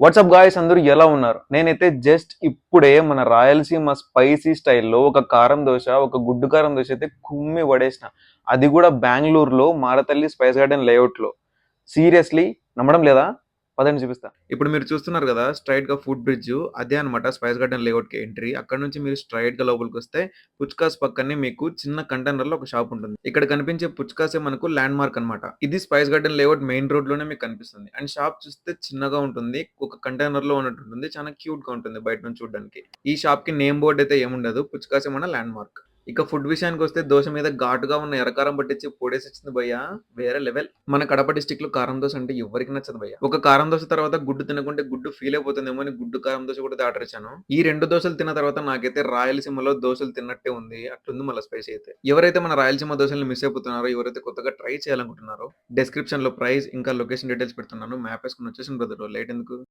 WhatsApp guys అందరూ ఎలా ఉన్నారు? నేనైతే జస్ట్ ఇప్పుడే మన రాయలసీమ స్పైసీ స్టైల్‌లో ఒక కారం దోస, ఒక గుడ్డు కారం దోస అయితే కుమ్మి పడేసిన. అది కూడా బెంగుళూరులో మారతల్లి స్పైస్ గార్డెన్ లేఅవుట్‌లో. సీరియస్‌లీ నమ్మడం లేదా? పదండి చూపిస్తా. ఇప్పుడు మీరు చూస్తున్నారు కదా! స్ట్రెయిట్‌గా ఫుట్ బ్రిడ్జ్ అదే అన్నమాట స్పైస్ గార్డెన్ లేఅవుట్‌కి ఎంట్రీ. అక్కడి నుంచి మీరు స్ట్రెయిట్‌గా లోపలికొస్తే పుచ్కాస్ పక్కనే మీకు చిన్న కంటైనర్‌లో ఒక షాప్ ఉంటుంది. ఇక్కడ కనిపించే పుచ్కాసే మనకు ల్యాండ్ మార్క్ అన్నమాట. ఇది స్పైస్ గార్డెన్ లేఅవుట్ మెయిన్ రోడ్‌లోనే మీకు కనిపిస్తుంది. అండ్ షాప్ చూస్తే చిన్నగా ఉంటుంది. ఒక కంటైనర్‌లో ఉన్నట్టు ఉంటుంది. చాలా క్యూట్‌గా ఉంటుంది బయట నుంచి చూడడానికి. ఈ షాప్‌కి నేమ్ బోర్డ్ అయితే ఏముండదు. పుచ్కాసే మన ల్యాండ్ మార్క్. ఇక ఫుడ్ విషయానికొస్తే దోస మీద ఘాటుగా ఉన్న ఎర్రకారం పట్టించి పొడేసిచ్చింది భయ్యా వేరే లెవెల్. మన కడప డిస్ట్రిక్ట్‌లో కారం దోస అంటే ఎవ్వరికి నచ్చదు భయ్యా. ఒక కారం దోస తర్వాత గుడ్డు తినకుంటే గుడ్డు ఫీల్ అయిపోతుందేమో అని గుడ్డు కారం దోస కూడా ఆర్డర్ ఇచ్చాను. ఈ 2 దోసలు తిన్న తర్వాత నాకైతే రాయలసీమలో దోసలు తిన్నట్టే ఉంది. అట్లుంది మళ్ళా స్పైసీ అయితే. ఎవరైతే మన రాయలసీమ దోసల్ని మిస్ అయిపోతున్నారో, ఎవరైతే కొత్తగా ట్రై చేయాలనుకుంటున్నారో డిస్క్రిప్షన్‌లో ప్రైస్ ఇంకా లొకేషన్ డీటెయిల్స్ పెడుతున్నాను. మ్యాప్ ఏసుకొని వచ్చేసేయండి బ్రదరు లేట్ ఎందుకు?